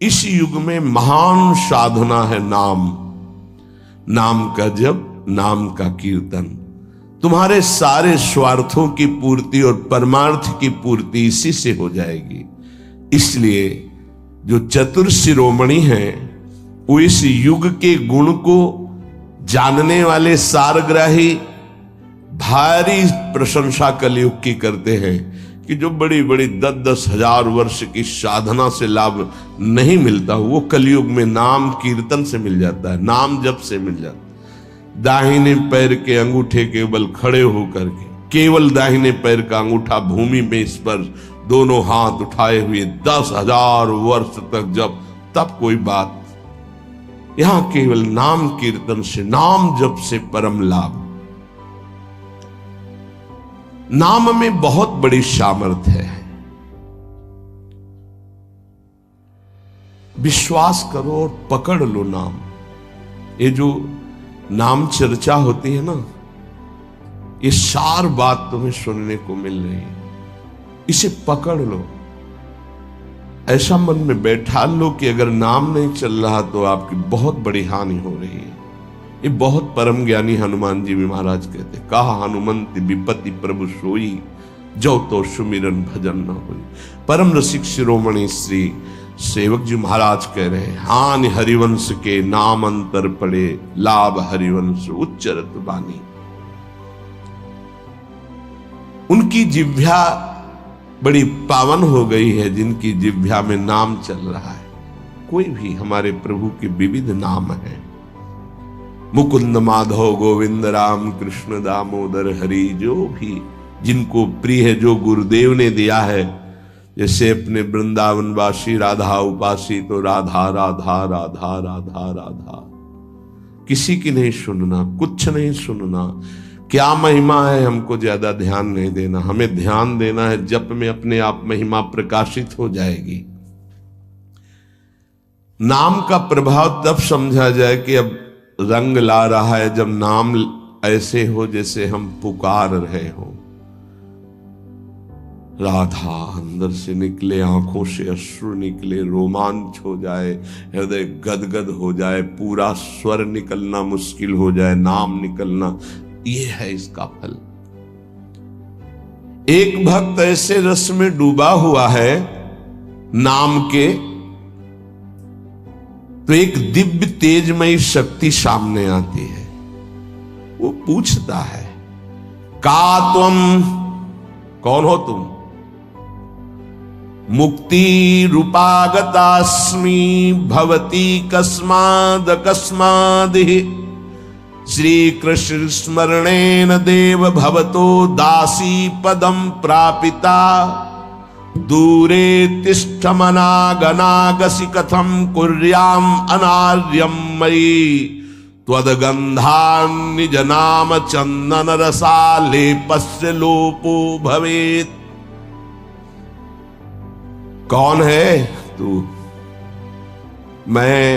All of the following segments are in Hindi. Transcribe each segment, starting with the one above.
इस युग में महान साधना है नाम, नाम का जप, नाम का कीर्तन। तुम्हारे सारे स्वार्थों की पूर्ति और परमार्थ की पूर्ति इसी से हो जाएगी। इसलिए जो चतुर शिरोमणि हैं वो इस युग के गुण को जानने वाले सारग्राही भारी प्रशंसा कलयुग की करते हैं कि जो बड़ी बड़ी 10-10 हजार वर्ष की साधना से लाभ नहीं मिलता, वो कलयुग में नाम कीर्तन से मिल जाता है, नाम जप से मिल जाता है। दाहिने पैर के अंगूठे के बल खड़े होकर के केवल दाहिने पैर का अंगूठा भूमि में स्पर्श, दोनों हाथ उठाए हुए 10,000 वर्ष तक जब, तब कोई बात। यहां केवल नाम कीर्तन से, नाम जप से परम लाभ। नाम में बहुत बड़ी सामर्थ्य है। विश्वास करो और पकड़ लो नाम। ये जो नाम चर्चा होती है ना, ये सार बात तुम्हें सुनने को मिल रही है, इसे पकड़ लो। ऐसा मन में बैठा लो कि अगर नाम नहीं चल रहा तो आपकी बहुत बड़ी हानि हो रही है। ये बहुत परम ज्ञानी हनुमान जी भी महाराज कहते, कहा हनुमंत विपत्ति प्रभु सोई, जो तो सुमिरन भजन न होई। परम रसिक शिरोमणि श्री सेवक जी महाराज कह रहे हैं, हानि हरिवंश के नाम अंतर पड़े, लाभ हरिवंश उच्चरत बानी। उनकी जिह्वा बड़ी पावन हो गई है जिनकी जिह्वा में नाम चल रहा है। कोई भी हमारे प्रभु के विविध नाम है, मुकुंद माधव गोविंद राम कृष्ण दामोदर हरि, जो भी जिनको प्रिय है, जो गुरुदेव ने दिया है। जैसे अपने वृंदावनवासी राधा उपासी, तो राधा राधा राधा राधा राधा, किसी की नहीं सुनना, कुछ नहीं सुनना। क्या महिमा है हमको ज्यादा ध्यान नहीं देना, हमें ध्यान देना है जप में अपने आप महिमा प्रकाशित हो जाएगी। नाम का प्रभाव तब समझा जाए कि अब रंग ला रहा है जब नाम ऐसे हो जैसे हम पुकार रहे हो। राधा अंदर से निकले, आंखों से अश्रु निकले, रोमांच हो जाए, हृदय गदगद हो जाए, पूरा स्वर निकलना मुश्किल हो जाए, नाम निकलना, ये है इसका फल। एक भक्त ऐसे रस में डूबा हुआ है नाम के, तो एक दिव्य तेजमयी शक्ति सामने आती है। वो पूछता है, का तुम, कौन हो तुम? मुक्ति रूपागतास्मि भवती कस्माद कस्मादिहि, श्री कृष्ण स्मरणेन देव भवतो दासी पदम प्रापिता, दूरे तिष्ठमनागनागसि कथम कुर्याम अनार्यम मयि, त्वदगंधान् निज नाम चंदन रसालेपस्य लोपो भवेत्। कौन है तू? मैं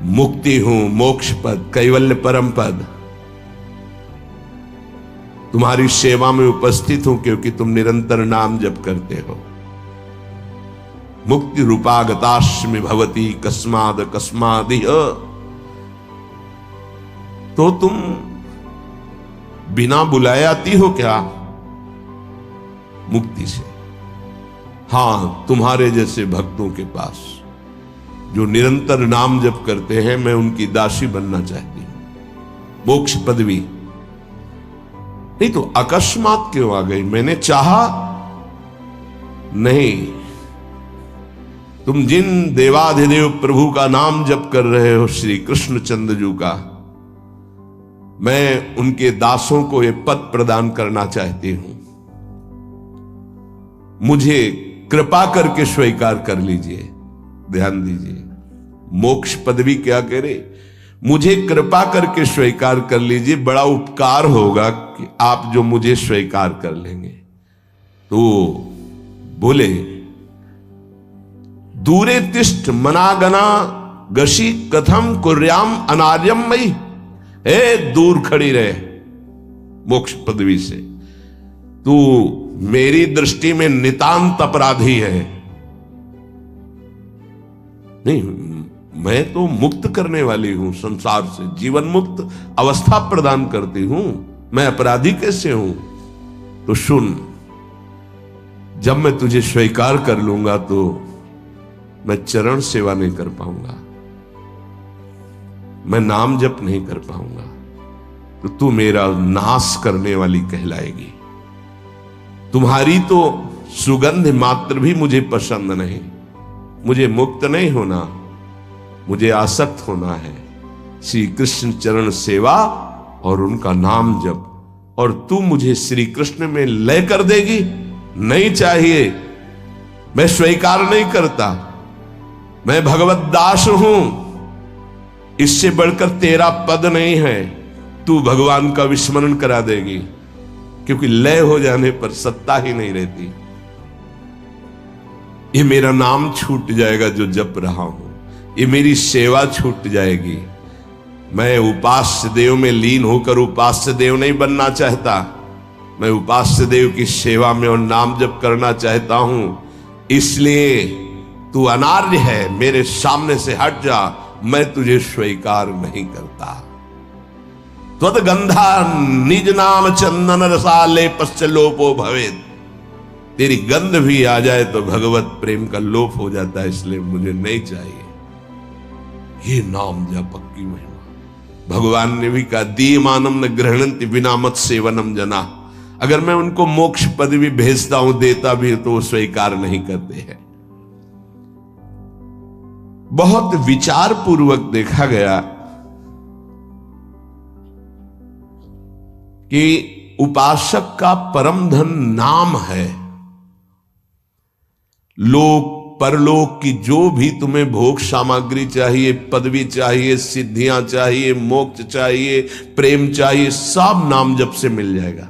मुक्ति हूं, मोक्ष पद, कैवल्य परम पद। तुम्हारी सेवा में उपस्थित हूं क्योंकि तुम निरंतर नाम जप करते हो। मुक्ति रूपागतास्मि भवती कस्माद कस्मादिह, तो तुम बिना बुलाए आती हो क्या मुक्ति से? हां, तुम्हारे जैसे भक्तों के पास जो निरंतर नाम जप करते हैं, मैं उनकी दासी बनना चाहती हूं, मोक्ष पदवी। नहीं तो अकस्मात क्यों आ गई? मैंने चाहा नहीं। तुम जिन देवाधिदेव प्रभु का नाम जप कर रहे हो, श्री कृष्ण चंद्र का, मैं उनके दासों को यह पद प्रदान करना चाहती हूं। मुझे कृपा करके स्वीकार कर लीजिए। ध्यान दीजिए, मोक्ष पदवी क्या करे? मुझे कृपा करके स्वीकार कर लीजिए, बड़ा उपकार होगा कि आप जो मुझे स्वीकार कर लेंगे। तो बोले, दूरे तिष्ठ मनागना गशी कथम कुर्याम अनार्यम मयि, ए दूर खड़ी रहे मोक्ष पदवी से, तू मेरी दृष्टि में नितांत अपराधी है। नहीं, मैं तो मुक्त करने वाली हूं संसार से, जीवन मुक्त अवस्था प्रदान करती हूं। मैं अपराधी कैसे हूं? तो सुन, जब मैं तुझे स्वीकार कर लूंगा तो मैं चरण सेवा नहीं कर पाऊंगा, मैं नाम जप नहीं कर पाऊंगा, तो तू मेरा नाश करने वाली कहलाएगी। तुम्हारी तो सुगंध मात्र भी मुझे पसंद नहीं। मुझे मुक्त नहीं होना, मुझे आसक्त होना है श्री कृष्ण चरण सेवा और उनका नाम जप। और तू मुझे श्री कृष्ण में लय कर देगी? नहीं चाहिए, मैं स्वीकार नहीं करता। मैं भगवत दास हूं, इससे बढ़कर तेरा पद नहीं है। तू भगवान का विस्मरण करा देगी, क्योंकि लय हो जाने पर सत्ता ही नहीं रहती। ये मेरा नाम छूट जाएगा जो जप रहा हूं, ये मेरी सेवा छूट जाएगी। मैं उपास्य देव में लीन होकर उपास्य देव नहीं बनना चाहता, मैं उपास्य देव की सेवा में और नाम जप करना चाहता हूं। इसलिए तू अनार्य है, मेरे सामने से हट जा, मैं तुझे स्वीकार नहीं करता। त्वद्गंधा निज नाम चंदन रसाले पश्चलोपो भवेद। तेरी गंध भी आ जाए तो भगवत प्रेम का लोप हो जाता है, इसलिए मुझे नहीं चाहिए ये नाम जप की महिमा। भगवान ने भी कहा, दीयमानम न गृह्णन्ति बिना मत सेवनम जना। अगर मैं उनको मोक्ष पद भी भेजता हूं, देता भी तो वो स्वीकार नहीं करते हैं। बहुत विचार पूर्वक देखा गया कि उपासक का परम धन नाम है। लोक परलोक की जो भी तुम्हें भोग सामग्री चाहिए, पदवी चाहिए, सिद्धियां चाहिए, मोक्ष चाहिए, प्रेम चाहिए, सब नाम जप से मिल जाएगा।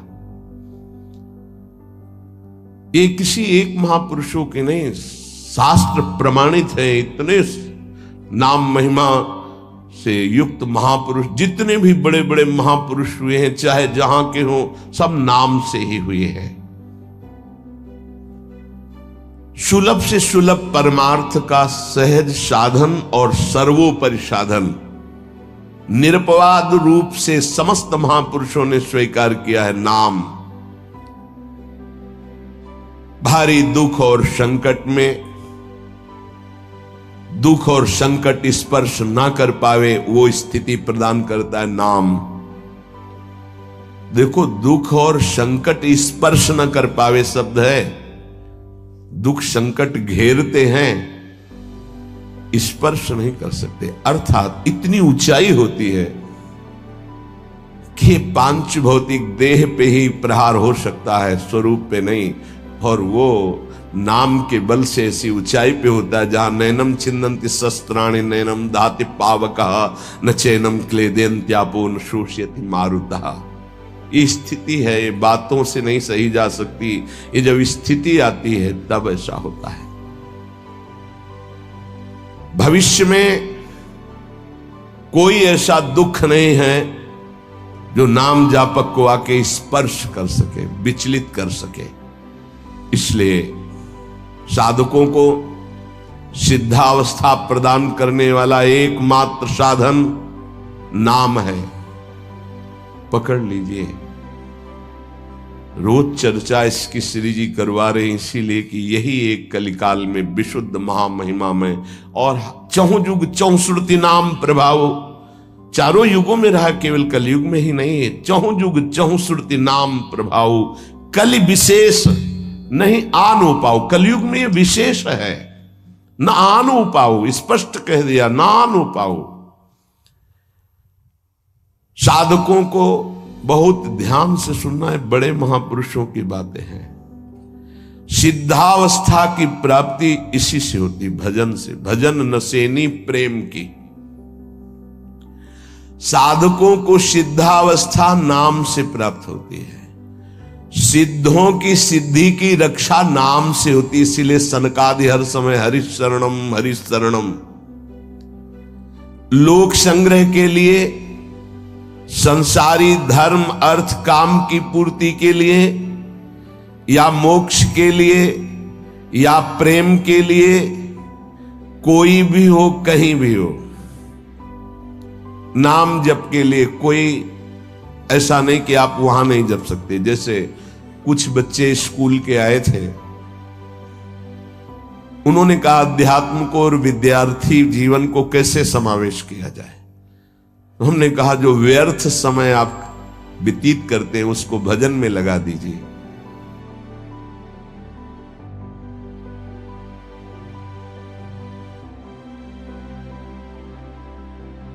ये किसी एक महापुरुषों के नहीं, शास्त्र प्रमाणित है। इतने नाम महिमा से युक्त महापुरुष, जितने भी बड़े बड़े महापुरुष हुए हैं, चाहे जहां के हों, सब नाम से ही हुए हैं। सुलभ से सुलभ परमार्थ का सहज साधन और सर्वोपरि साधन निरपवाद रूप से समस्त महापुरुषों ने स्वीकार किया है नाम। भारी दुख और संकट में, दुख और संकट स्पर्श ना कर पावे, वो स्थिति प्रदान करता है नाम। देखो, दुख और संकट स्पर्श न कर पावे शब्द है। दुख संकट घेरते हैं, स्पर्श नहीं कर सकते। अर्थात इतनी ऊंचाई होती है कि पांच भौतिक देह पे ही प्रहार हो सकता है, स्वरूप पे नहीं। और वो नाम के बल से ऐसी ऊंचाई पे होता है जहां नैनम छिन्नन्ति शस्त्राणि नैनम दाति पावकः न चैनम क्लेदयन्त्यापो न शोषयति मारुतः। ये स्थिति है, ये बातों से नहीं सही जा सकती। ये जब स्थिति आती है तब ऐसा होता है। भविष्य में कोई ऐसा दुख नहीं है जो नाम जापक को आके स्पर्श कर सके, विचलित कर सके। इसलिए साधकों को सिद्धावस्था प्रदान करने वाला एकमात्र साधन नाम है। पकड़ लीजिए। रोज चर्चा इसकी श्री जी करवा रहे हैं, इसीलिए कि यही एक कलिकाल में विशुद्ध महामहिमा में और चहुं युग चौसुरति नाम प्रभाव, चारों युगों में रहा, केवल कलयुग में ही नहीं है। चहुं युग चहुसुरति नाम प्रभाव, कलि विशेष नहीं आनो पाओ। कलयुग में ये विशेष है, न आनो पाओ, स्पष्ट कह दिया, ना आनो पाओ। साधकों को बहुत ध्यान से सुनना है, बड़े महापुरुषों की बातें हैं। सिद्धावस्था की प्राप्ति इसी से होती, भजन से। भजन नसेनी प्रेम की। साधकों को सिद्धावस्था नाम से प्राप्त होती है। सिद्धों की सिद्धि की रक्षा नाम से होती, इसीलिए सनकादि हर समय हरिशरणम हरिशरणम। लोक संग्रह के लिए, संसारी धर्म अर्थ काम की पूर्ति के लिए, या मोक्ष के लिए, या प्रेम के लिए, कोई भी हो, कहीं भी हो, नाम जप के लिए कोई ऐसा नहीं कि आप वहां नहीं जप सकते। जैसे कुछ बच्चे स्कूल के आए थे, उन्होंने कहा अध्यात्म को और विद्यार्थी जीवन को कैसे समावेश किया जाए। हमने कहा जो व्यर्थ समय आप व्यतीत करते हैं उसको भजन में लगा दीजिए।